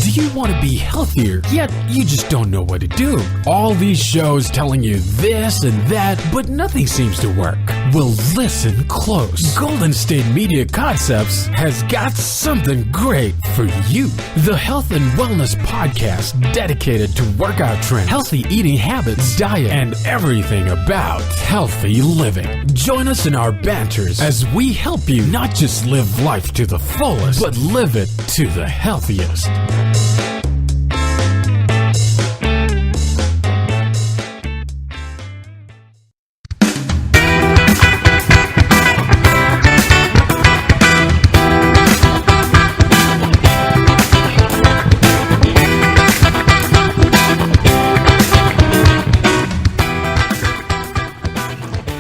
Do you want to be healthier, yet you just don't know what to do? All these shows telling you this and that, but nothing seems to work. Well, listen close. Golden State Media Concepts has got something great for you. The Health and Wellness Podcast dedicated to workout trends, healthy eating habits, diet, and everything about healthy living. Join us in our banters as we help you not just live life to the fullest, but live it to the healthiest.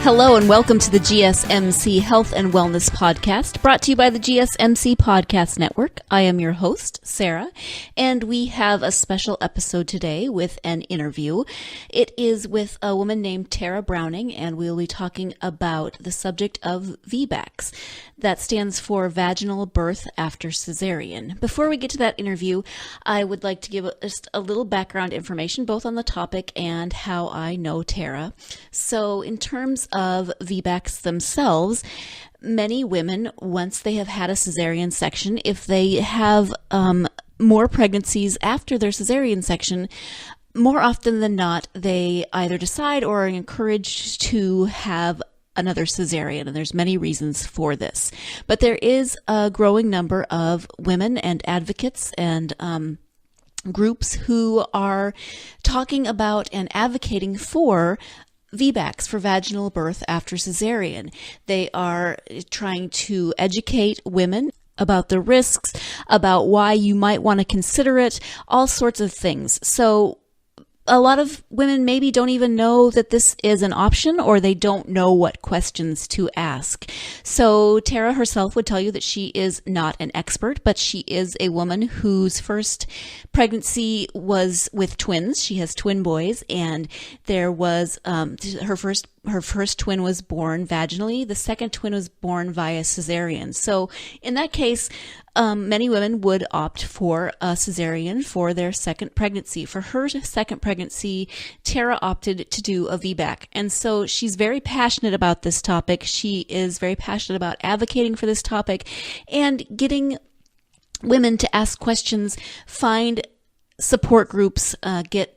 Hello and welcome to the GSMC Health and Wellness Podcast, brought to you by the GSMC Podcast Network. I am your host, Sarah, and we have a special episode today with an interview. It is with a woman named Tara Browning, and we'll be talking about the subject of VBACs. That stands for Vaginal Birth After Caesarean. Before we get to that interview, I would like to give just a little background information, both on the topic and how I know Tara. So in terms of VBACs themselves, many women, once they have had a cesarean section, if they have more pregnancies after their cesarean section, more often than not, they either decide or are encouraged to have another cesarean, and there's many reasons for this. But there is a growing number of women and advocates and groups who are talking about and advocating for VBACs, for vaginal birth after cesarean. They are trying to educate women about the risks, about why you might want to consider it, all sorts of things. So a lot of women maybe don't even know that this is an option, or they don't know what questions to ask. So Tara herself would tell you that she is not an expert, but she is a woman whose first pregnancy was with twins. She has twin boys, and there was her first twin was born vaginally. The second twin was born via cesarean. So in that case, many women would opt for a cesarean for their second pregnancy. For her second pregnancy, Tara opted to do a VBAC. And so she's very passionate about this topic. She is very passionate about advocating for this topic and getting women to ask questions, find support groups,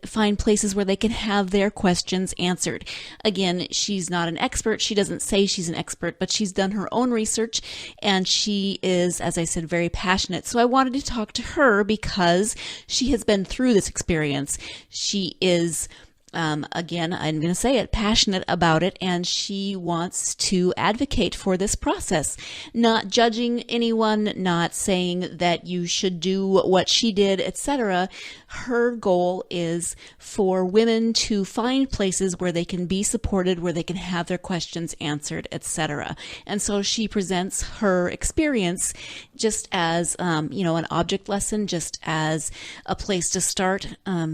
find places where they can have their questions answered. Again, she's not an expert. She doesn't say she's an expert, but she's done her own research, and she is, as I said, very passionate. So I wanted to talk to her because she has been through this experience. She is again, I'm going to say it, passionate about it, and she wants to advocate for this process, not judging anyone, not saying that you should do what she did, etc. Her goal is for women to find places where they can be supported, where they can have their questions answered, etc. And so she presents her experience just as, an object lesson, just as a place to start,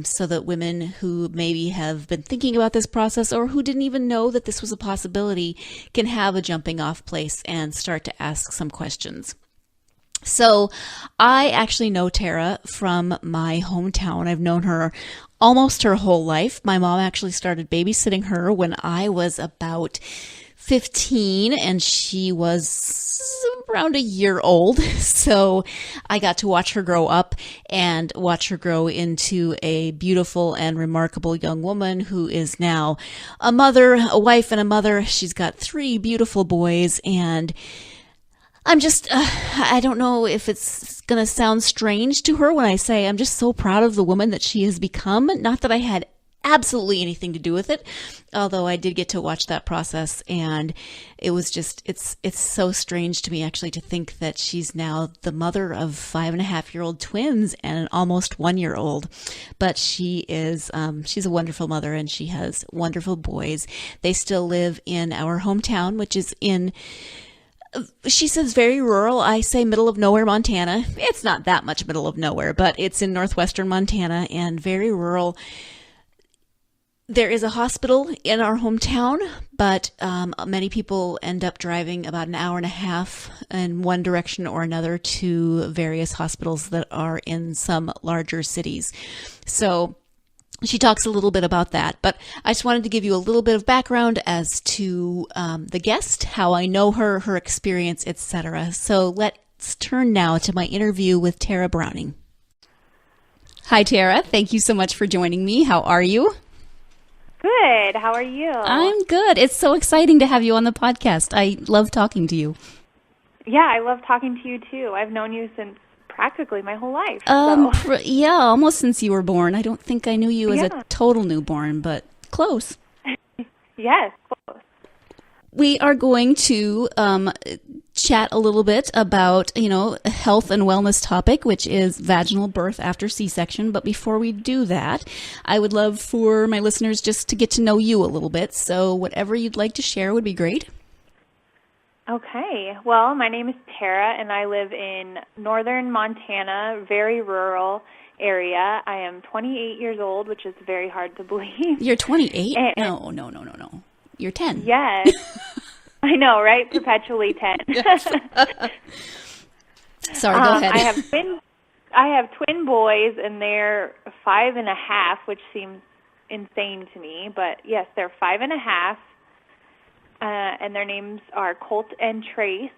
so that women who maybe have been thinking about this process or who didn't even know that this was a possibility can have a jumping off place and start to ask some questions. So I actually know Tara from my hometown. I've known her almost her whole life. My mom actually started babysitting her when I was about 15 and she was around a year old. So I got to watch her grow up and watch her grow into a beautiful and remarkable young woman who is now a mother, a wife and a mother. She's got 3 beautiful boys, and I'm just, I don't know if it's going to sound strange to her when I say I'm just so proud of the woman that she has become. Not that I had absolutely anything to do with it, although I did get to watch that process, and it was just, it's so strange to me actually to think that she's now the mother of 5.5-year-old twins and an almost 1-year-old. But she is, she's a wonderful mother, and she has wonderful boys. They still live in our hometown, which is in, she says very rural. I say middle of nowhere, Montana. It's not that much middle of nowhere, but it's in northwestern Montana and very rural. There is a hospital in our hometown, but many people end up driving about an hour and a half in one direction or another to various hospitals that are in some larger cities. So she talks a little bit about that, but I just wanted to give you a little bit of background as to the guest, how I know her, her experience, etc. So let's turn now to my interview with Tara Browning. Hi, Tara. Thank you so much for joining me. How are you? Good. How are you? I'm good. It's so exciting to have you on the podcast. I love talking to you. Yeah, I love talking to you too. I've known you since practically my whole life. Yeah, almost since you were born. I don't think I knew you as a total newborn, but close. Yes, close. We are going to chat a little bit about, a health and wellness topic, which is vaginal birth after C-section. But before we do that, I would love for my listeners just to get to know you a little bit. So whatever you'd like to share would be great. Okay. Well, my name is Tara, and I live in northern Montana, very rural area. I am 28 years old, which is very hard to believe. You're 28? No. You're 10. Yes. I know, right? Perpetually 10. Sorry, go ahead. I have twin boys, and they're 5.5, which seems insane to me. But yes, they're 5.5, and their names are Colt and Trace.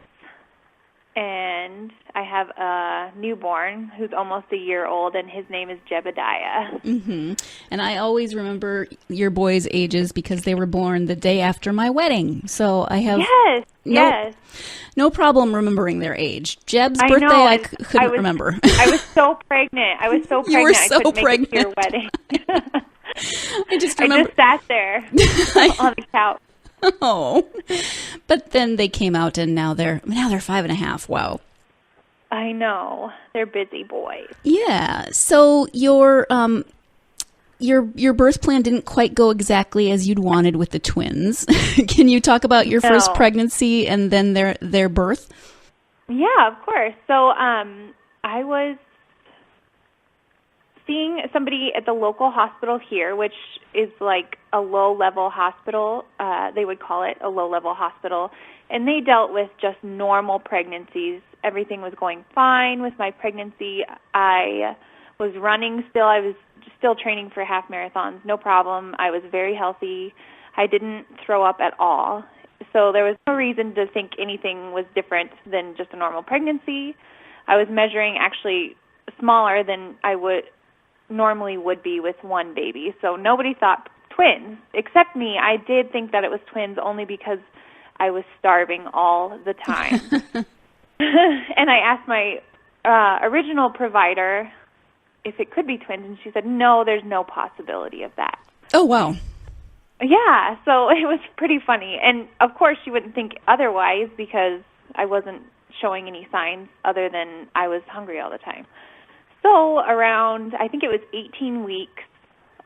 And I have a newborn who's almost a year old, and his name is Jebediah. Mm-hmm. And I always remember your boys' ages because they were born the day after my wedding. So I have no problem remembering their age. Jeb's birthday I couldn't remember. I was so pregnant. You were so I couldn't pregnant. Make it to your wedding. I just sat there on the couch. Oh, but then they came out, and now they're 5.5. Wow. I know, they're busy boys. Yeah. So your birth plan didn't quite go exactly as you'd wanted with the twins. Can you talk about your first pregnancy and then their birth? Yeah, of course. So I was seeing somebody at the local hospital here, which is like a low-level hospital. They would call it a low-level hospital. And they dealt with just normal pregnancies. Everything was going fine with my pregnancy. I was running still. I was still training for half marathons, no problem. I was very healthy. I didn't throw up at all. So there was no reason to think anything was different than just a normal pregnancy. I was measuring actually smaller than I normally would be with one baby. So nobody thought twins, except me. I did think that it was twins only because I was starving all the time. And I asked my original provider if it could be twins, and she said, no, there's no possibility of that. Oh, wow. Yeah, so it was pretty funny. And, of course, she wouldn't think otherwise because I wasn't showing any signs other than I was hungry all the time. So around, I think it was 18 weeks,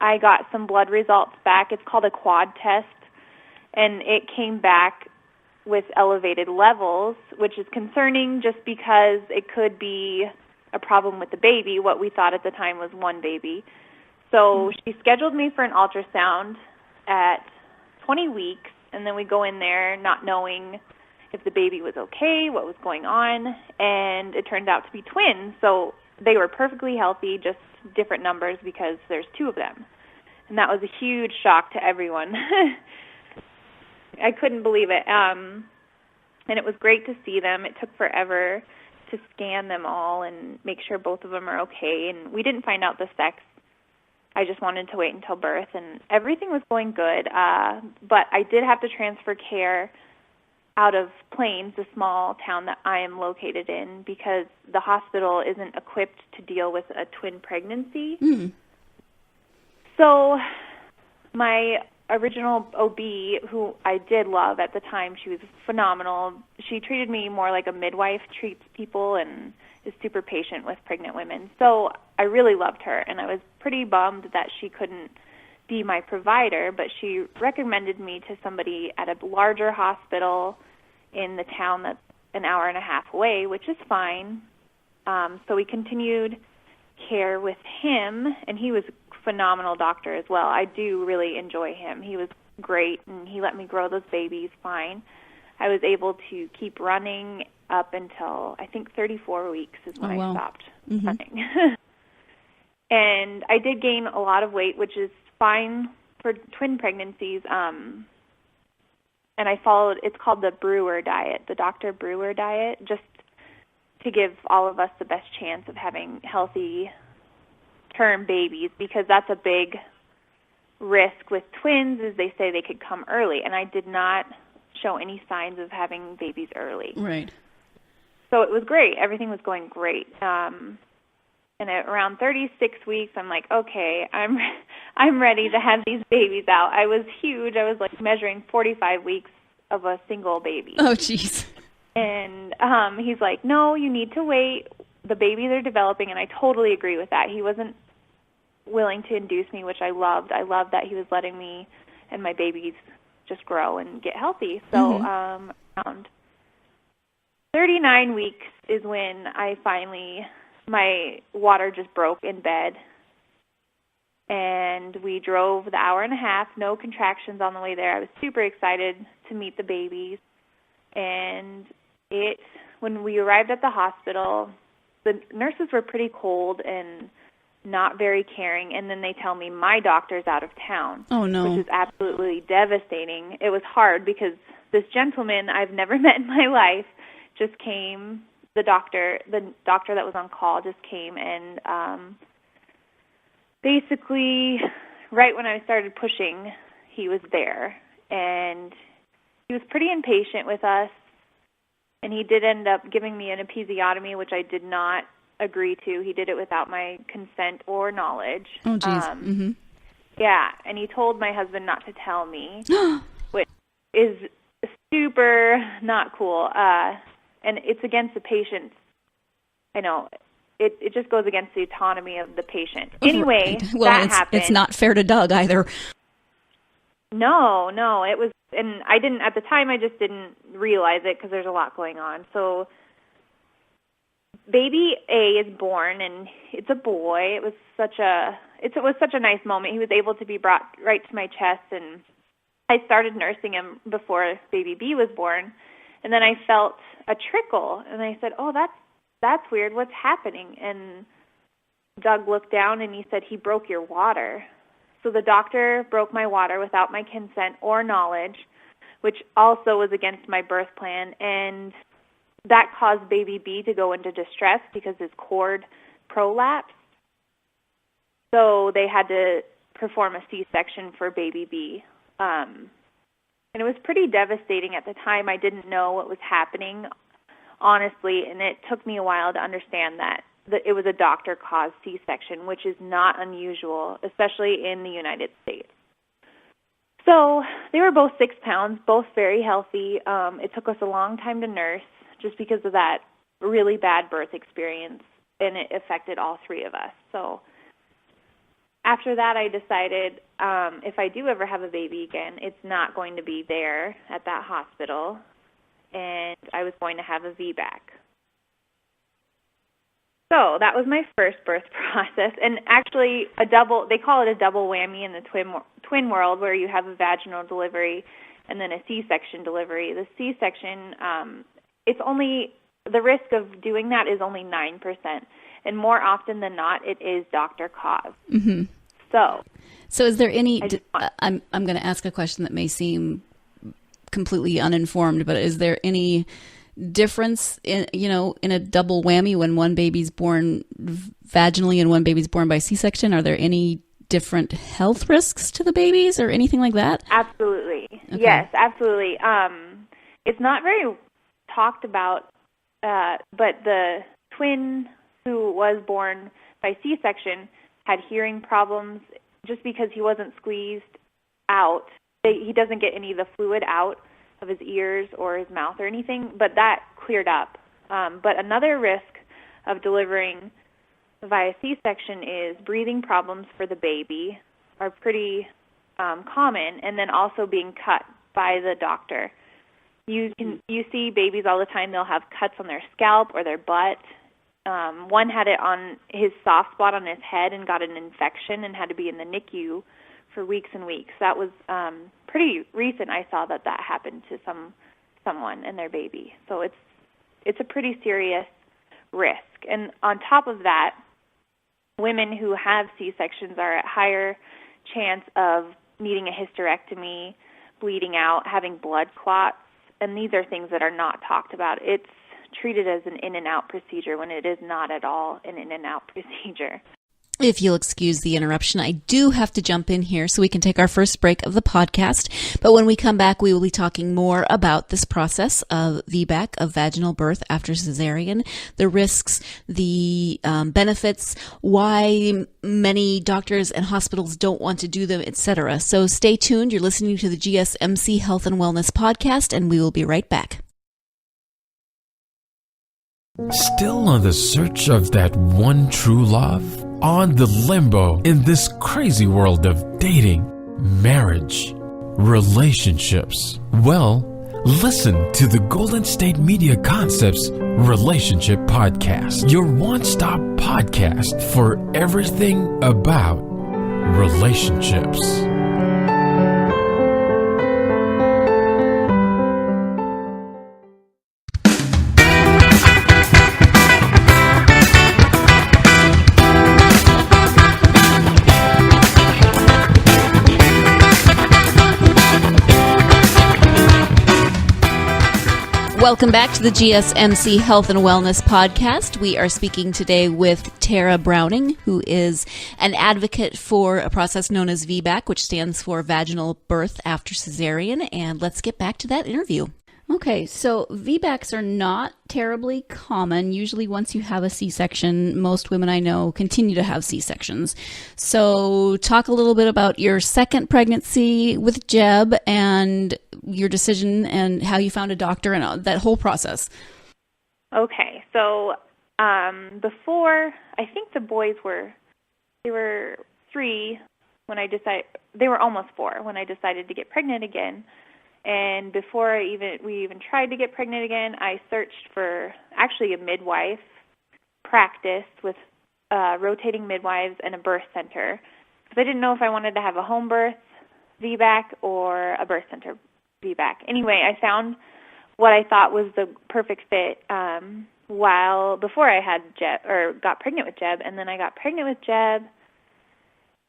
I got some blood results back. It's called a quad test, and it came back with elevated levels, which is concerning just because it could be a problem with the baby. What we thought at the time was one baby. So she scheduled me for an ultrasound at 20 weeks, and then we go in there not knowing if the baby was okay, what was going on, and it turned out to be twins. So they were perfectly healthy, just different numbers because there's two of them. And that was a huge shock to everyone. I couldn't believe it. And it was great to see them. It took forever to scan them all and make sure both of them are okay. And we didn't find out the sex. I just wanted to wait until birth, and everything was going good. But I did have to transfer care out of Plains, the small town that I am located in, because the hospital isn't equipped to deal with a twin pregnancy. Mm. So my original OB, who I did love at the time, she was phenomenal. She treated me more like a midwife treats people and is super patient with pregnant women. So I really loved her, and I was pretty bummed that she couldn't be my provider, but she recommended me to somebody at a larger hospital in the town that's an hour and a half away, which is fine. So we continued care with him, and he was phenomenal doctor as well. I do really enjoy him. He was great, and he let me grow those babies fine. I was able to keep running up until, I think, 34 weeks is when I stopped running. And I did gain a lot of weight, which is fine for twin pregnancies. And I followed, it's called the Brewer diet, the Dr. Brewer diet, just to give all of us the best chance of having healthy term babies, because that's a big risk with twins, is they say they could come early. And I did not show any signs of having babies early. Right. So it was great. Everything was going great. And at around 36 weeks, I'm like, okay, I'm ready to have these babies out. I was huge. I was like measuring 45 weeks of a single baby. Oh, jeez. And he's like, no, you need to wait. The babies are developing, and I totally agree with that. He wasn't willing to induce me, which I loved. I loved that he was letting me and my babies just grow and get healthy. So around 39 weeks is when I finally, my water just broke in bed. And we drove the hour and a half, no contractions on the way there. I was super excited to meet the babies. And when we arrived at the hospital, the nurses were pretty cold and not very caring, and then they tell me my doctor's out of town. Oh, no. Which is absolutely devastating. It was hard because this gentleman I've never met in my life just came. The doctor that was on call just came, and basically right when I started pushing, he was there. And he was pretty impatient with us, and he did end up giving me an episiotomy, which I did not agree to. He did it without my consent or knowledge. Oh, geez. Yeah, and he told my husband not to tell me, which is super not cool. And it's against the patient. I know. It just goes against the autonomy of the patient. Anyway, well, that happened. It's not fair to Doug either. No, it was, and I didn't, at the time I just didn't realize it because there's a lot going on. So baby A is born, and it's a boy. It was such a nice moment. He was able to be brought right to my chest, and I started nursing him before baby B was born. And then I felt a trickle, and I said, oh, that's weird. What's happening? And Doug looked down, and he said, he broke your water. So the doctor broke my water without my consent or knowledge, which also was against my birth plan, and that caused baby B to go into distress because his cord prolapsed. So they had to perform a C-section for baby B. And it was pretty devastating at the time. I didn't know what was happening, honestly, and it took me a while to understand that it was a doctor-caused C-section, which is not unusual, especially in the United States. So they were both 6 pounds, both very healthy. It took us a long time to nurse just because of that really bad birth experience, and it affected all three of us. So after that, I decided if I do ever have a baby again, it's not going to be there at that hospital, and I was going to have a VBAC. So that was my first birth process, and actually they call it a double whammy in the twin world, where you have a vaginal delivery and then a C-section delivery. The C-section, the risk of doing that is only 9%, and more often than not, it is doctor-caused. Mm-hmm. So is there any? I'm going to ask a question that may seem completely uninformed, but is there any difference in a double whammy when one baby's born vaginally and one baby's born by C-section? Are there any different health risks to the babies or anything like that? Absolutely. Okay. Yes, absolutely. It's not very talked about, but the twin who was born by C-section had hearing problems just because he wasn't squeezed out. He doesn't get any of the fluid out of his ears or his mouth or anything, but that cleared up. But another risk of delivering via C-section is breathing problems for the baby are pretty common, and then also being cut by the doctor. You see babies all the time. They'll have cuts on their scalp or their butt, One had it on his soft spot on his head and got an infection and had to be in the NICU for weeks and weeks. That was pretty recent. I saw that happened to someone and their baby. So it's a pretty serious risk. And on top of that, women who have C-sections are at higher chance of needing a hysterectomy, bleeding out, having blood clots, and these are things that are not talked about. It's treated as an in-and-out procedure when it is not at all an in-and-out procedure. If you'll excuse the interruption, I do have to jump in here so we can take our first break of the podcast. But when we come back, we will be talking more about this process of VBAC, of vaginal birth after cesarean, the risks, the benefits, why many doctors and hospitals don't want to do them, etc. So stay tuned. You're listening to the GSMC Health and Wellness Podcast, and we will be right back. Still on the search of that one true love? On the limbo in this crazy world of dating, marriage, relationships? Well, listen to the Golden State Media Concepts Relationship Podcast, your one-stop podcast for everything about relationships. Welcome back to the GSMC Health and Wellness Podcast. We are speaking today with Tara Browning, who is an advocate for a process known as VBAC, which stands for Vaginal Birth After Cesarean. And let's get back to that interview. Okay, so VBACs are not terribly common. Usually once you have a C-section, most women I know continue to have C-sections. So talk a little bit about your second pregnancy with Jeb and your decision and how you found a doctor and that whole process. Okay, so before, I think the boys they were 3 when I decided, they were almost 4 when I decided to get pregnant again. And before we even tried to get pregnant again, I searched for actually a midwife practice with rotating midwives and a birth center, because I didn't know if I wanted to have a home birth VBAC or a birth center VBAC. Anyway, I found what I thought was the perfect fit before I had Jeb, or got pregnant with Jeb, and then I got pregnant with Jeb,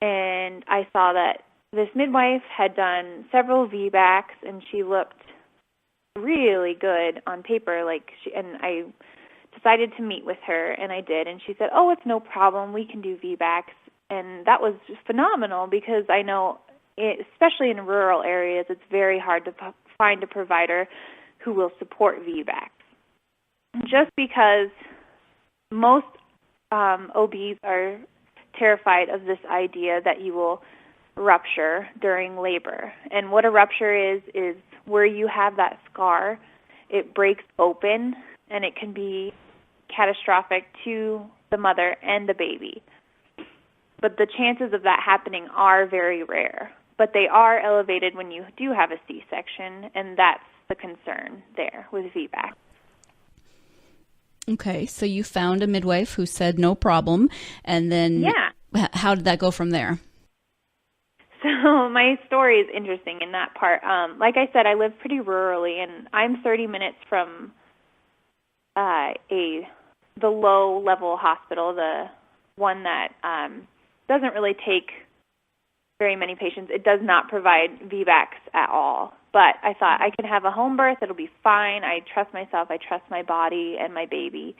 and I saw that this midwife had done several VBACs, and she looked really good on paper. And I decided to meet with her, and I did. And she said, "Oh, it's no problem. We can do VBACs." And that was just phenomenal, because I know, especially in rural areas, it's very hard to find a provider who will support VBACs. Just because most OBs are terrified of this idea that you will rupture during labor. And what a rupture is where you have that scar, it breaks open, and it can be catastrophic to the mother and the baby. But the chances of that happening are very rare. But they are elevated when you do have a C-section, and that's the concern there with VBAC. Okay, so you found a midwife who said no problem, and then how did that go from there? So my story is interesting in that part. Like I said, I live pretty rurally, and I'm 30 minutes from the low-level hospital, the one that doesn't really take very many patients. It does not provide VBACs at all. But I thought I can have a home birth. It'll be fine. I trust myself. I trust my body and my baby.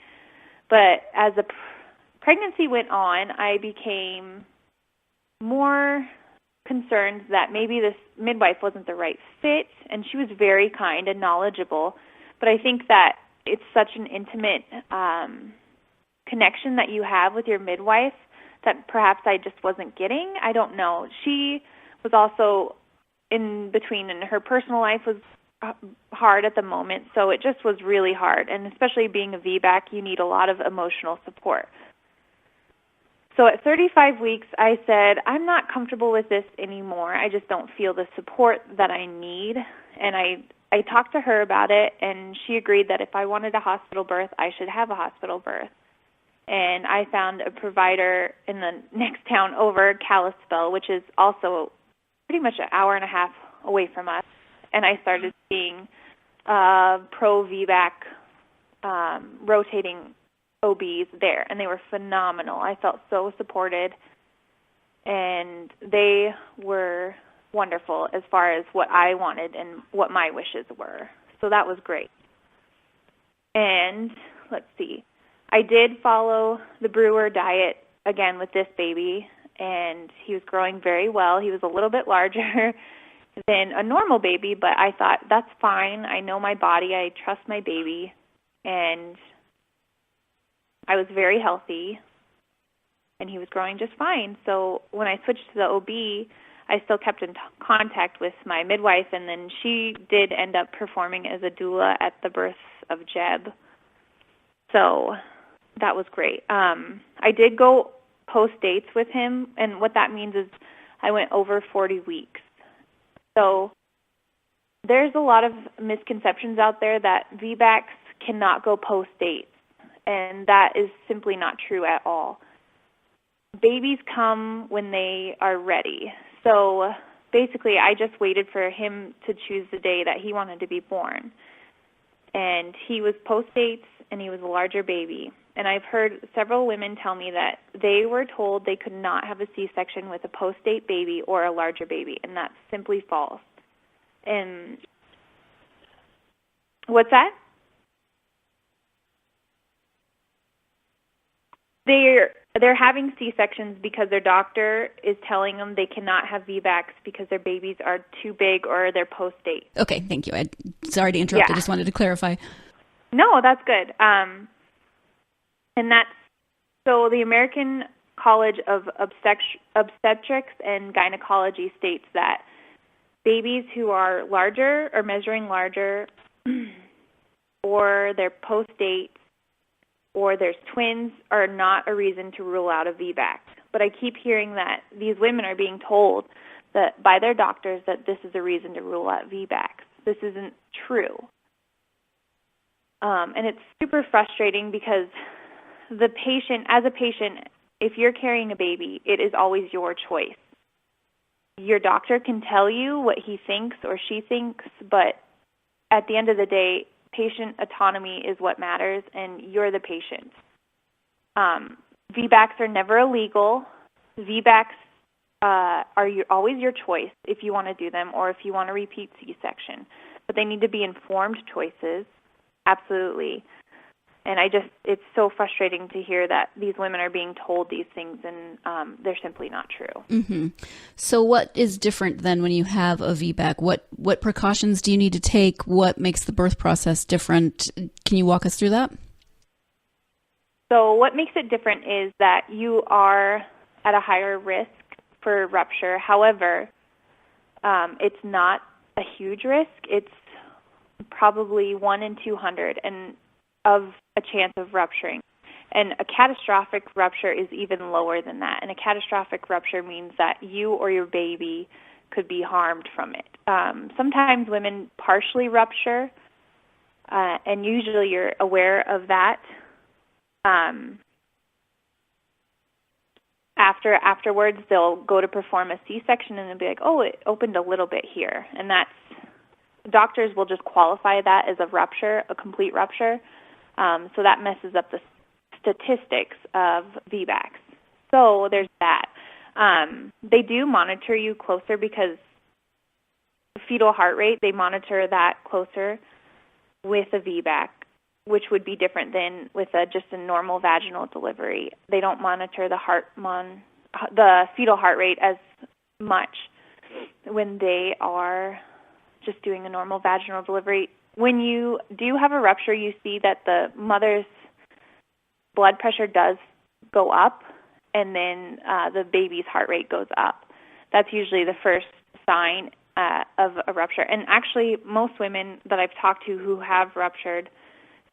But as the pregnancy went on, I became more concerned that maybe this midwife wasn't the right fit, and she was very kind and knowledgeable. But I think that it's such an intimate connection that you have with your midwife that perhaps I just wasn't getting. I don't know. She was also in between, and her personal life was hard at the moment, so it just was really hard. And especially being a VBAC, you need a lot of emotional support. So at 35 weeks, I said, I'm not comfortable with this anymore. I just don't feel the support that I need. And I talked to her about it, and she agreed that if I wanted a hospital birth, I should have a hospital birth. and I found a provider in the next town over, Kalispell, which is also pretty much an hour and a half away from us. And I started seeing pro VBAC rotating OBs there, and they were phenomenal. I felt so supported, and they were wonderful as far as what I wanted and what my wishes were. So that was great. And let's see, I did follow the Brewer diet again with this baby, and he was growing very well. He was a little bit larger than a normal baby, but I thought, that's fine. I know my body. I trust my baby. And I was very healthy, and he was growing just fine. So when I switched to the OB, I still kept in contact with my midwife, and then she did end up performing as a doula at the birth of Jeb. So that was great. I did go post-dates with him, and what that means is I went over 40 weeks. So there's a lot of misconceptions out there that VBACs cannot go post-dates, and that is simply not true at all. Babies come when they are ready. So basically, I just waited for him to choose the day that he wanted to be born. And he was post-dates, and he was a larger baby. And I've heard several women tell me that they were told they could not have a C-section with a post-date baby or a larger baby, and that's simply false. And what's that? They're having C-sections because their doctor is telling them they cannot have VBACs because their babies are too big or they're post-date. Okay, thank you. Sorry to interrupt. Yeah. I just wanted to clarify. No, that's good. And that's, so the American College of Obstetrics and Gynecology states that babies who are larger or measuring larger or they're post-date or there's twins are not a reason to rule out a VBAC. But I keep hearing that these women are being told that by their doctors that this is a reason to rule out VBACs. This isn't true. And it's super frustrating because the patient, as a patient, if you're carrying a baby, it is always your choice. Your doctor can tell you what he thinks or she thinks, but at the end of the day, patient autonomy is what matters, and you're the patient. VBACs are never illegal. VBACs are always your choice if you want to do them or if you want to repeat C-section. But they need to be informed choices, absolutely. And it's so frustrating to hear that these women are being told these things, and they're simply not true. Mm-hmm. So what is different then when you have a VBAC? What precautions do you need to take? What makes the birth process different? Can you walk us through that? So what makes it different is that you are at a higher risk for rupture. However, it's not a huge risk. It's probably 1 in 200 and of a chance of rupturing. And a catastrophic rupture is even lower than that. And a catastrophic rupture means that you or your baby could be harmed from it. Sometimes women partially rupture, and usually you're aware of that. Afterwards, they'll go to perform a C-section and they'll be like, oh, it opened a little bit here. And doctors will just qualify that as a rupture, a complete rupture. So that messes up the statistics of VBACs. So there's that. They do monitor you closer because fetal heart rate, they monitor that closer with a VBAC, which would be different than with just a normal vaginal delivery. They don't monitor the fetal heart rate as much when they are just doing a normal vaginal delivery. When you do have a rupture, you see that the mother's blood pressure does go up, and then the baby's heart rate goes up. That's usually the first sign of a rupture. And actually, most women that I've talked to who have ruptured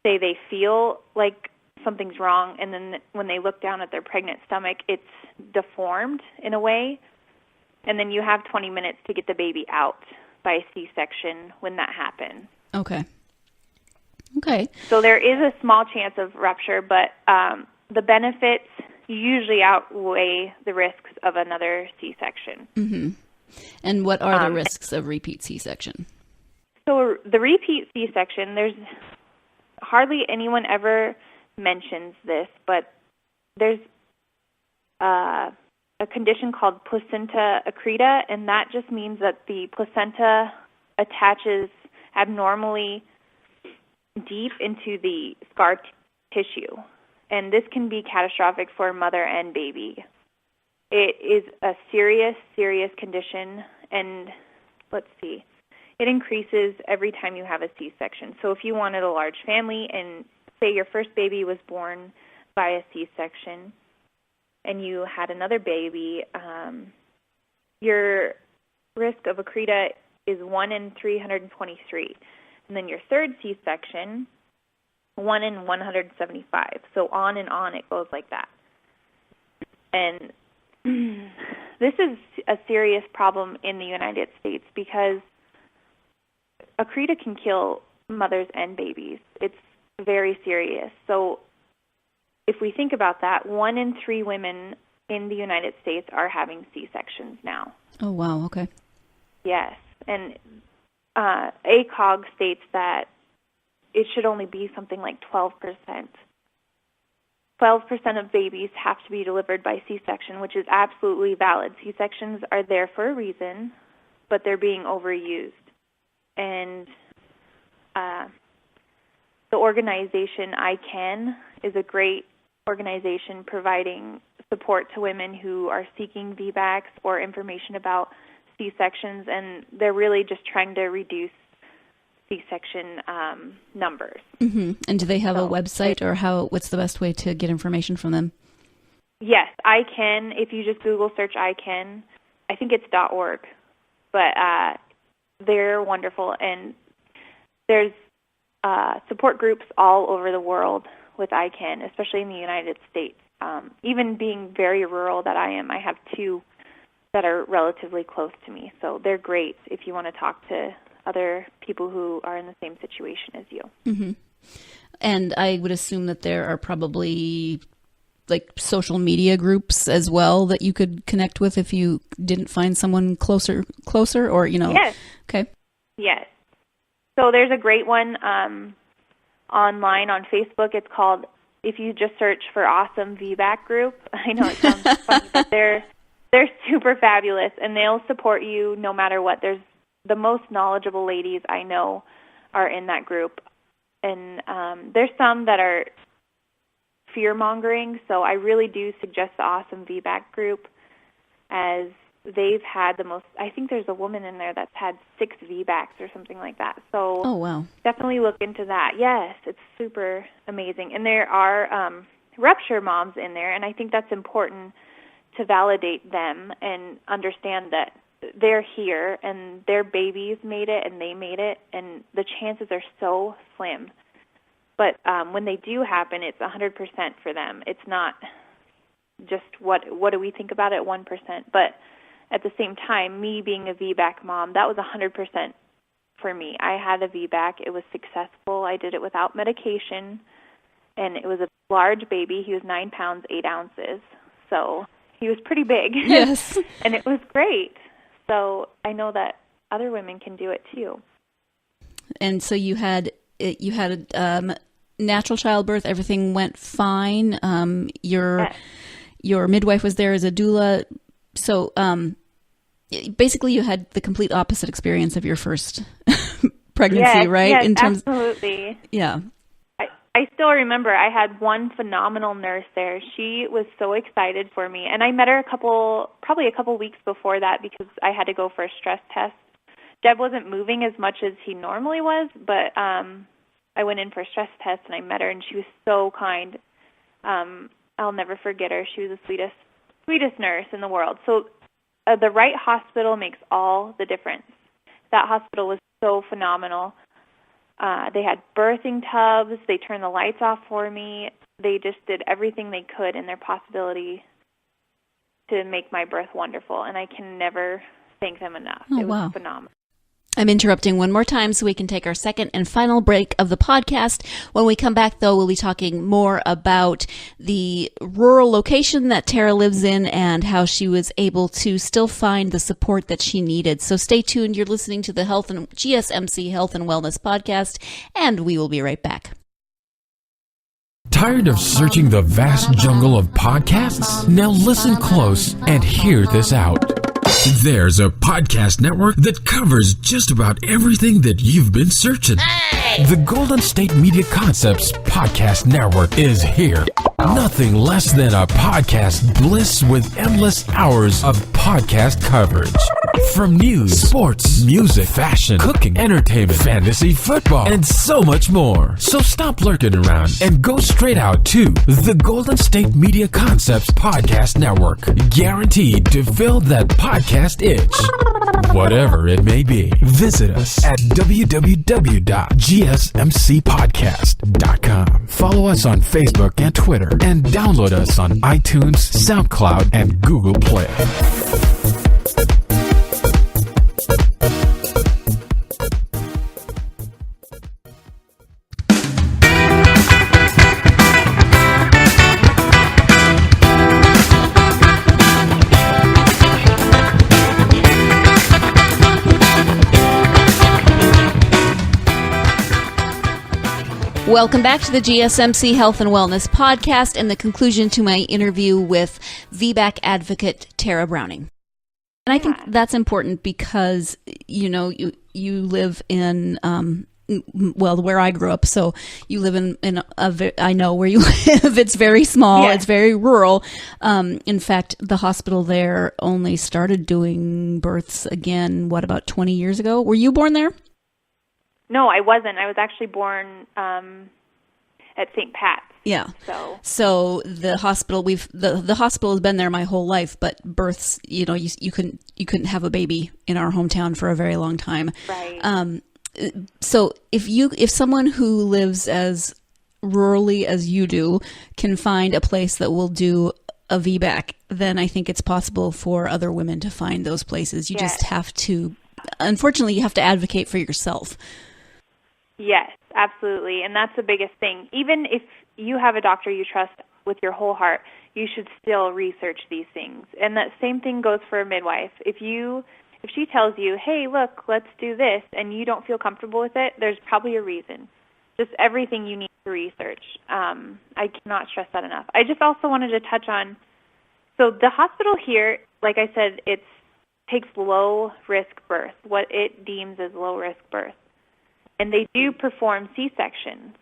say they feel like something's wrong, and then when they look down at their pregnant stomach, it's deformed in a way, and then you have 20 minutes to get the baby out by C-section when that happens. Okay. Okay. So there is a small chance of rupture, but the benefits usually outweigh the risks of another C-section. Mm-hmm. And what are the risks of repeat C-section? So the repeat C-section, there's hardly anyone ever mentions this, but there's a condition called placenta accreta, and that just means that the placenta attaches abnormally deep into the scar tissue, and this can be catastrophic for mother and baby. It is a serious, serious condition, and let's see, it increases every time you have a C-section. So if you wanted a large family and say your first baby was born by a C-section and you had another baby, your risk of accreta is 1 in 323. And then your third C-section, 1 in 175. So on and on it goes like that. And this is a serious problem in the United States because accreta can kill mothers and babies. It's very serious. So if we think about that, 1 in 3 women in the United States are having C-sections now. Oh, wow. Okay. Yes. And ACOG states that it should only be something like 12%. 12% of babies have to be delivered by C-section, which is absolutely valid. C-sections are there for a reason, but they're being overused. And the organization ICANN is a great organization providing support to women who are seeking VBACs or information about C-sections, and they're really just trying to reduce C-section numbers. Mm-hmm. And do they have a website, or what's the best way to get information from them? Yes, ICANN. If you just Google search ICANN, I think it's .org, but they're wonderful, and there's support groups all over the world with ICANN, especially in the United States. Even being very rural that I am, I have 2 that are relatively close to me, so they're great if you want to talk to other people who are in the same situation as you. Mm-hmm. And I would assume that there are probably like social media groups as well that you could connect with if you didn't find someone closer, or, Yes. Okay. Yes. So there's a great one online on Facebook. It's called, if you just search for Awesome VBAC Group. I know it sounds funny, but they're super fabulous, and they'll support you no matter what. There's the most knowledgeable ladies I know are in that group. And there's some that are fear-mongering, so I really do suggest the Awesome VBAC Group, as they've had the most, I think there's a woman in there that's had 6 VBACs or something like that. So oh, wow. Definitely look into that. Yes, it's super amazing. And there are rupture moms in there, and I think that's important to validate them and understand that they're here and their babies made it and they made it, and the chances are so slim. But when they do happen, it's 100% for them. It's not just what do we think about it, 1%. But at the same time, me being a VBAC mom, that was 100% for me. I had a VBAC. It was successful. I did it without medication, and it was a large baby. He was 9 pounds, 8 ounces. So he was pretty big. Yes. And it was great. So I know that other women can do it too. And so you had natural childbirth. Everything went fine. Your midwife was there as a doula. So basically, you had the complete opposite experience of your first pregnancy, yes, right? Yes, in terms, absolutely. Yeah. I still remember I had one phenomenal nurse there. She was so excited for me, and I met her probably a couple weeks before that because I had to go for a stress test. Deb wasn't moving as much as he normally was, but I went in for a stress test, and I met her, and she was so kind. I'll never forget her. She was the sweetest nurse in the world. So the right hospital makes all the difference. That hospital was so phenomenal. They had birthing tubs. They turned the lights off for me. They just did everything they could in their possibility to make my birth wonderful, and I can never thank them enough. Oh, it was wow. phenomenal. I'm interrupting one more time so we can take our second and final break of the podcast. When we come back, though, we'll be talking more about the rural location that Tara lives in and how she was able to still find the support that she needed. So stay tuned. You're listening to the GSMC Health and Wellness Podcast, and we will be right back. Tired of searching the vast jungle of podcasts? Now listen close and hear this out. There's a podcast network that covers just about everything that you've been searching. Hey! The Golden State Media Concepts Podcast Network is here. Nothing less than a podcast bliss with endless hours of podcast coverage. From news, sports, music, fashion, cooking, entertainment, fantasy, football, and so much more. So stop lurking around and go straight out to the Golden State Media Concepts Podcast Network. Guaranteed to fill that podcast itch. Whatever it may be. Visit us at www.gsmcpodcast.com. Follow us on Facebook and Twitter, and download us on iTunes, SoundCloud, and Google Play. Welcome back to the GSMC Health and Wellness Podcast and the conclusion to my interview with VBAC advocate Tara Browning. And I think that's important because, you know, you live in, where I grew up. So you live I know where you live. It's very small. Yeah. It's very rural. In fact, the hospital there only started doing births again, about 20 years ago? Were you born there? No, I wasn't. I was actually born at St. Pat's. Yeah. So the hospital the hospital has been there my whole life, but births, you know, you couldn't have a baby in our hometown for a very long time. Right. So if someone who lives as rurally as you do can find a place that will do a VBAC, then I think it's possible for other women to find those places. You just have to, unfortunately, you have to advocate for yourself. Yes, absolutely. And that's the biggest thing. Even if you have a doctor you trust with your whole heart, you should still research these things. And that same thing goes for a midwife. If she tells you, hey, look, let's do this, and you don't feel comfortable with it, there's probably a reason. Just everything you need to research. I cannot stress that enough. I just also wanted to touch on, so the hospital here, like I said, it takes low-risk birth, what it deems as low-risk birth. And they do perform C-sections.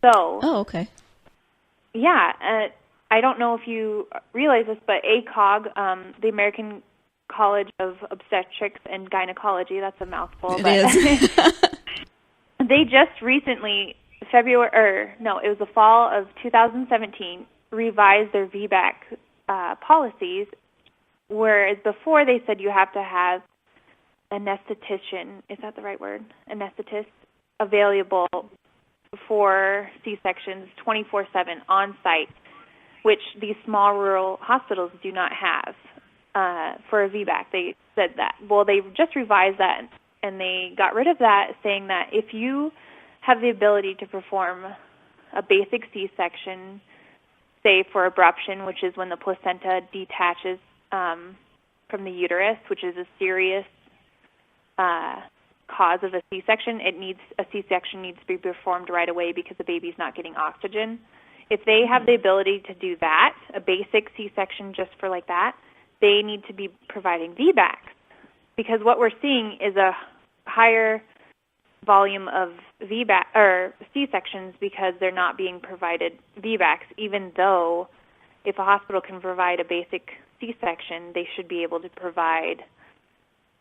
So, okay. Yeah, I don't know if you realize this, but ACOG, the American College of Obstetrics and Gynecology, that's a mouthful. It is. They just recently, it was the fall of 2017, revised their VBAC policies, whereas before they said you have to have anesthetician, is that the right word? Anesthetist available for C-sections 24/7 on site, which these small rural hospitals do not have for a VBAC. They said that. Well, they just revised that, and they got rid of that, saying that if you have the ability to perform a basic C-section, say for abruption, which is when the placenta detaches from the uterus, which is a serious cause of a C-section, a C-section needs to be performed right away because the baby's not getting oxygen. If they have the ability to do that, a basic C-section just for like that, they need to be providing VBACs, because what we're seeing is a higher volume of VBAC or C-sections because they're not being provided VBACs, even though if a hospital can provide a basic C-section, they should be able to provide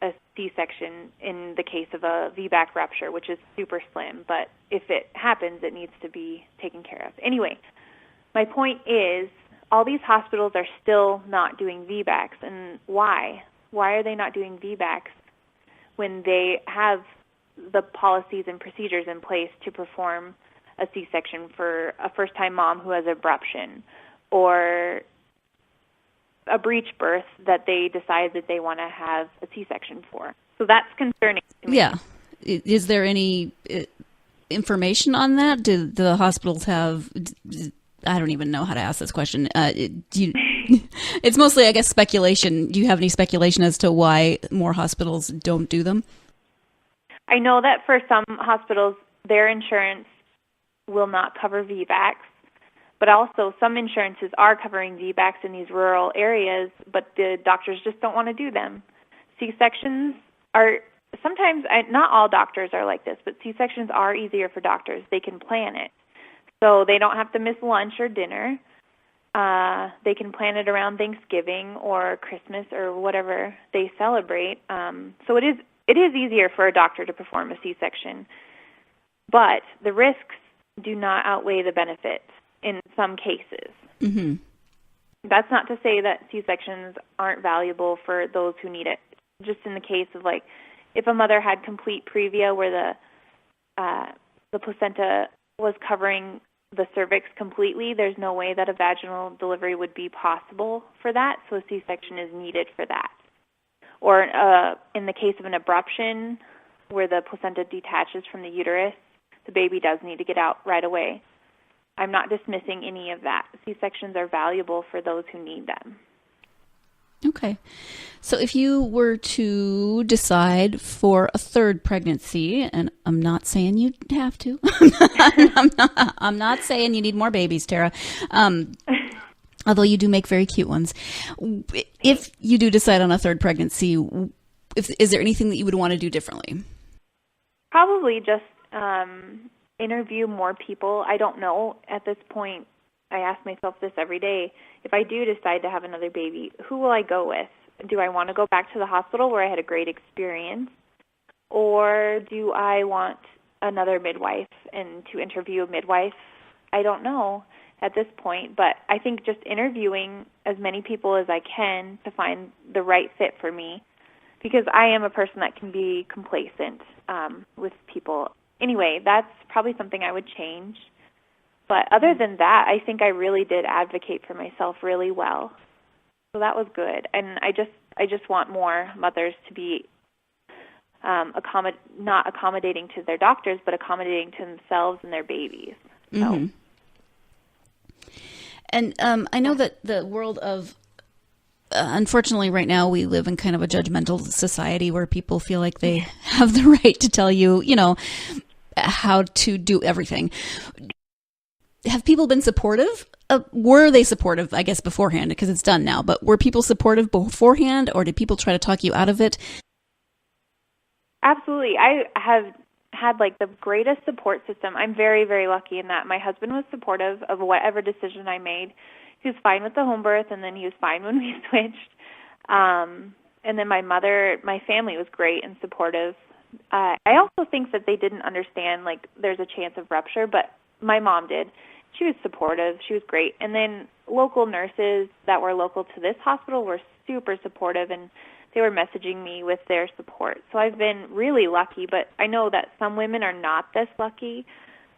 a C-section in the case of a VBAC rupture, which is super slim. But if it happens, it needs to be taken care of. Anyway, my point is all these hospitals are still not doing VBACs. And why? Why are they not doing VBACs when they have the policies and procedures in place to perform a C-section for a first-time mom who has abruption or a breech birth that they decide that they want to have a C-section for? So that's concerning to me. Yeah. Is there any information on that? Do the hospitals have, I don't even know how to ask this question. It's mostly, I guess, speculation. Do you have any speculation as to why more hospitals don't do them? I know that for some hospitals, their insurance will not cover VBACs, but also some insurances are covering VBACs in these rural areas, but the doctors just don't want to do them. C-sections are sometimes, not all doctors are like this, but C-sections are easier for doctors. They can plan it. So they don't have to miss lunch or dinner. They can plan it around Thanksgiving or Christmas or whatever they celebrate. So it is easier for a doctor to perform a C-section, but the risks do not outweigh the benefits in some cases. Mm-hmm. That's not to say that C-sections aren't valuable for those who need it. Just in the case of, like, if a mother had complete previa where the placenta was covering the cervix completely, there's no way that a vaginal delivery would be possible for that, so a C-section is needed for that. Or in the case of an abruption where the placenta detaches from the uterus, the baby does need to get out right away. I'm not dismissing any of that. C-sections are valuable for those who need them. Okay. So if you were to decide for a third pregnancy, and I'm not saying you have to. I'm not saying you need more babies, Tara. Although you do make very cute ones. If you do decide on a third pregnancy, is there anything that you would want to do differently? Probably just interview more people. I don't know at this point. I ask myself this every day. If I do decide to have another baby, who will I go with? Do I want to go back to the hospital where I had a great experience? Or do I want another midwife and to interview a midwife? I don't know at this point, but I think just interviewing as many people as I can to find the right fit for me, because I am a person that can be complacent with people. Anyway, that's probably something I would change. But other than that, I think I really did advocate for myself really well. So that was good. And I just want more mothers to be not accommodating to their doctors, but accommodating to themselves and their babies. So. Mm-hmm. And I know that the world of, unfortunately right now we live in kind of a judgmental society where people feel like they have the right to tell you, how to do everything. Have people been supportive? Were they supportive, I guess, beforehand, because it's done now, but were people supportive beforehand, or did people try to talk you out of it? Absolutely. I have had, the greatest support system. I'm very, very lucky in that. My husband was supportive of whatever decision I made. He was fine with the home birth, and then he was fine when we switched. And then my family was great and supportive. I also think that they didn't understand, there's a chance of rupture, but my mom did. She was supportive. She was great. And then local nurses that were local to this hospital were super supportive, and they were messaging me with their support. So I've been really lucky, but I know that some women are not this lucky.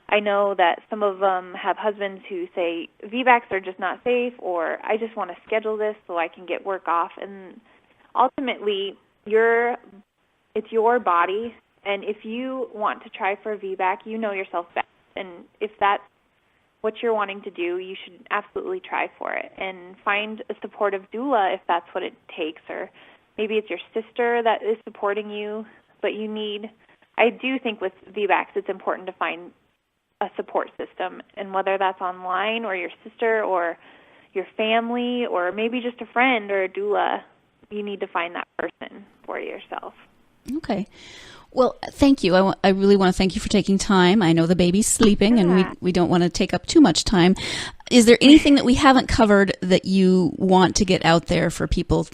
I know that some of them have husbands who say VBACs are just not safe, or I just want to schedule this so I can get work off. And ultimately, it's your body, and if you want to try for a VBAC, you know yourself best. And if that's what you're wanting to do, you should absolutely try for it. And find a supportive doula if that's what it takes, or maybe it's your sister that is supporting you, but I do think with VBACs it's important to find a support system, and whether that's online or your sister or your family or maybe just a friend or a doula, you need to find that person for yourself. Okay. Well, thank you. I really want to thank you for taking time. I know the baby's sleeping, and we don't want to take up too much time. Is there anything that we haven't covered that you want to get out there for people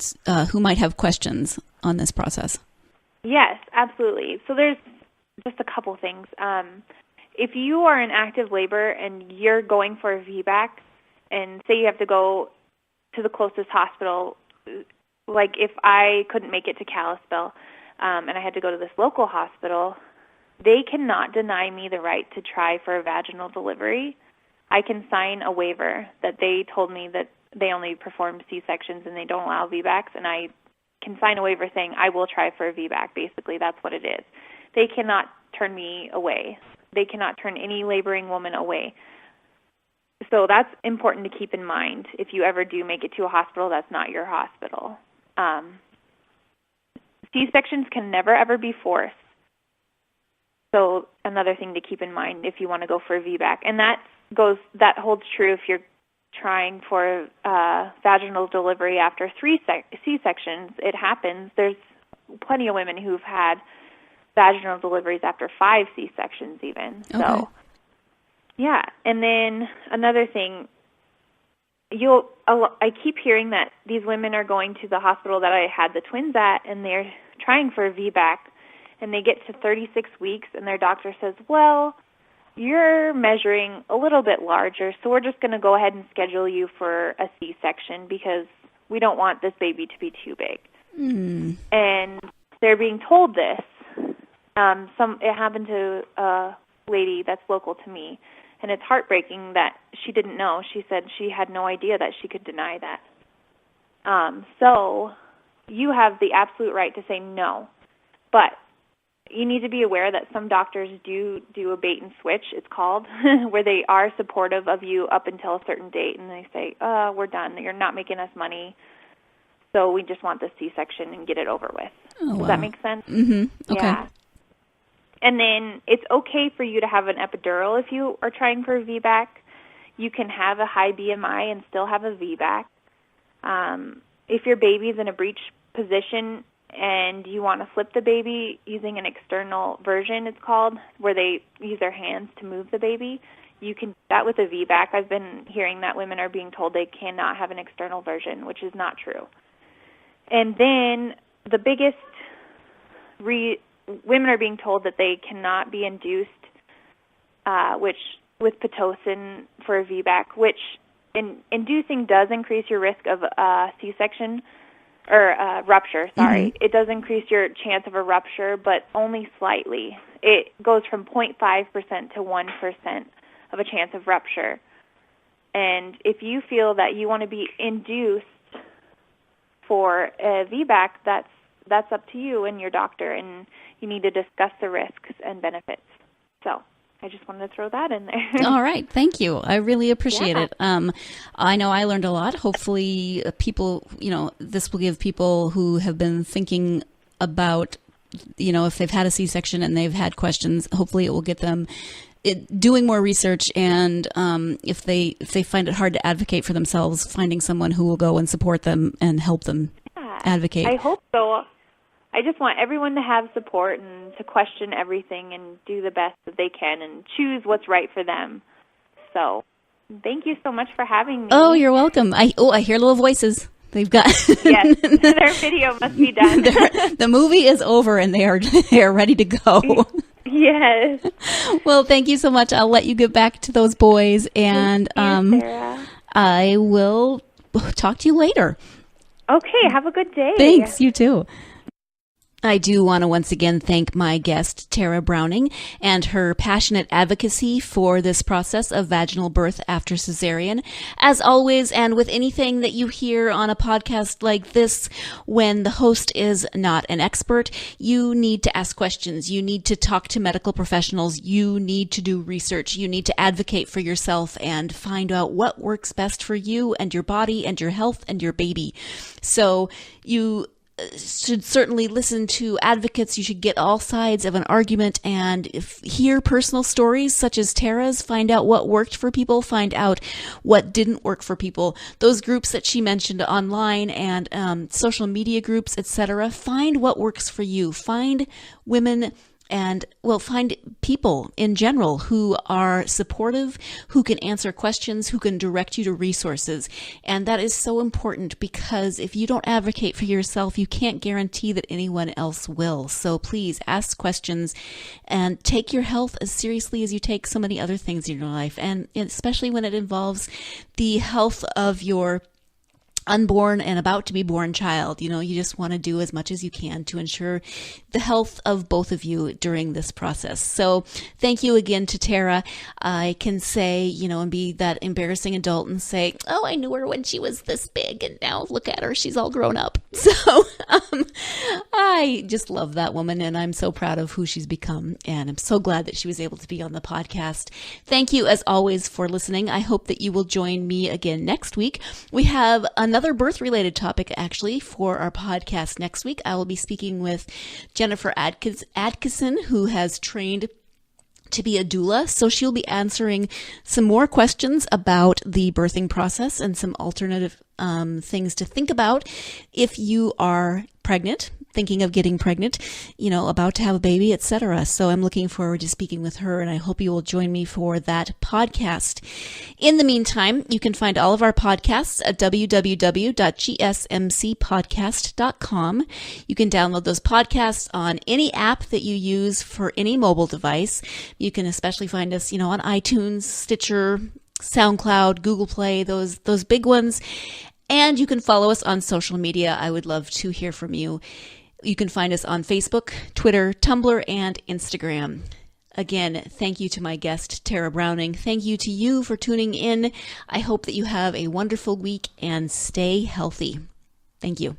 who might have questions on this process? Yes, absolutely. So there's just a couple things. If you are in active labor and you're going for a VBAC, and say you have to go to the closest hospital, like if I couldn't make it to Kalispell, and I had to go to this local hospital, they cannot deny me the right to try for a vaginal delivery. I can sign a waiver that they told me that they only perform C-sections and they don't allow VBACs, and I can sign a waiver saying, I will try for a VBAC. Basically, that's what it is. They cannot turn me away. They cannot turn any laboring woman away. So that's important to keep in mind. If you ever do make it to a hospital, that's not your hospital. C-sections can never, ever be forced. So another thing to keep in mind if you want to go for a VBAC. And that holds true if you're trying for vaginal delivery after 3 C-sections. It happens. There's plenty of women who've had vaginal deliveries after 5 C-sections even. Okay. So, yeah. And then another thing, I keep hearing that these women are going to the hospital that I had the twins at, and they're trying for a VBAC, and they get to 36 weeks, and their doctor says, well, you're measuring a little bit larger, so we're just going to go ahead and schedule you for a C-section because we don't want this baby to be too big. Mm. And they're being told this. It happened to a lady that's local to me, and it's heartbreaking that she didn't know. She said she had no idea that she could deny that. So you have the absolute right to say no, but you need to be aware that some doctors do a bait and switch, it's called, where they are supportive of you up until a certain date, and they say, we're done. You're not making us money, so we just want the C-section and get it over with. Oh, Does that make sense? Mm-hmm. Okay. Yeah. And then it's okay for you to have an epidural if you are trying for a VBAC. You can have a high BMI and still have a VBAC. If your baby's in a breech position and you want to flip the baby using an external version, it's called, where they use their hands to move the baby, you can do that with a VBAC. I've been hearing that women are being told they cannot have an external version, which is not true. And then the biggest women are being told that they cannot be induced, which with Pitocin for a VBAC, which inducing does increase your risk of C-section or rupture. Sorry, It does increase your chance of a rupture, but only slightly. It goes from 0.5% to 1% of a chance of rupture. And if you feel that you want to be induced for a VBAC, that's up to you and your doctor, and you need to discuss the risks and benefits. So I just wanted to throw that in there. All right. Thank you. I really appreciate it. I know I learned a lot. Hopefully people, this will give people who have been thinking about, if they've had a C-section and they've had questions, hopefully it will get them doing more research, and if they find it hard to advocate for themselves, finding someone who will go and support them and help them advocate. I hope so. I just want everyone to have support and to question everything and do the best that they can and choose what's right for them. So thank you so much for having me. Oh, you're welcome. I hear little voices. They've got yes, their video must be done. The movie is over and they are ready to go. Yes. Well, thank you so much. I'll let you get back to those boys, and Sarah. I will talk to you later. Okay, have a good day. Thanks, you too. I do want to once again thank my guest, Tara Browning, and her passionate advocacy for this process of vaginal birth after cesarean. As always, and with anything that you hear on a podcast like this, when the host is not an expert, you need to ask questions. You need to talk to medical professionals. You need to do research. You need to advocate for yourself and find out what works best for you and your body and your health and your baby. So you should certainly listen to advocates. You should get all sides of an argument and hear personal stories such as Tara's. Find out what worked for people. Find out what didn't work for people. Those groups that she mentioned online and social media groups, etc. Find what works for you. Find women and, find people in general who are supportive, who can answer questions, who can direct you to resources. And that is so important, because if you don't advocate for yourself, you can't guarantee that anyone else will. So please ask questions and take your health as seriously as you take so many other things in your life. And especially when it involves the health of your unborn and about to be born child. You just want to do as much as you can to ensure the health of both of you during this process. So thank you again to Tara. I can say, and be that embarrassing adult and say, oh, I knew her when she was this big and now look at her, she's all grown up. So I just love that woman and I'm so proud of who she's become. And I'm so glad that she was able to be on the podcast. Thank you as always for listening. I hope that you will join me again next week. We have another birth-related topic, actually, for our podcast next week. I will be speaking with Jennifer Atkinson, who has trained to be a doula. So she'll be answering some more questions about the birthing process and some alternative things to think about if you are pregnant, thinking of getting pregnant, about to have a baby, etc. So I'm looking forward to speaking with her, and I hope you will join me for that podcast. In the meantime, you can find all of our podcasts at www.gsmcpodcast.com. You can download those podcasts on any app that you use for any mobile device. You can especially find us, on iTunes, Stitcher, SoundCloud, Google Play, those big ones. And you can follow us on social media. I would love to hear from you. You can find us on Facebook, Twitter, Tumblr, and Instagram. Again, thank you to my guest, Tara Browning. Thank you to you for tuning in. I hope that you have a wonderful week and stay healthy. Thank you.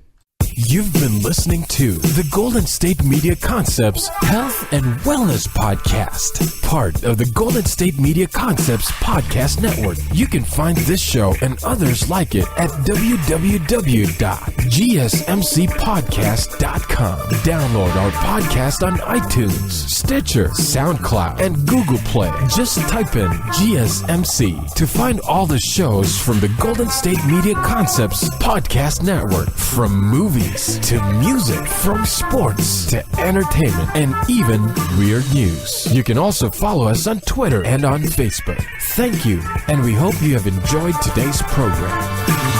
You've been listening to the Golden State Media Concepts Health and Wellness Podcast, part of the Golden State Media Concepts Podcast Network. You can find this show and others like it at www.gsmcpodcast.com. Download our podcast on iTunes, Stitcher, SoundCloud, and Google Play. Just type in GSMC to find all the shows from the Golden State Media Concepts Podcast Network, from movies to music, from sports to entertainment, and even weird news. You can also follow us on Twitter and on Facebook. Thank you, and we hope you have enjoyed today's program.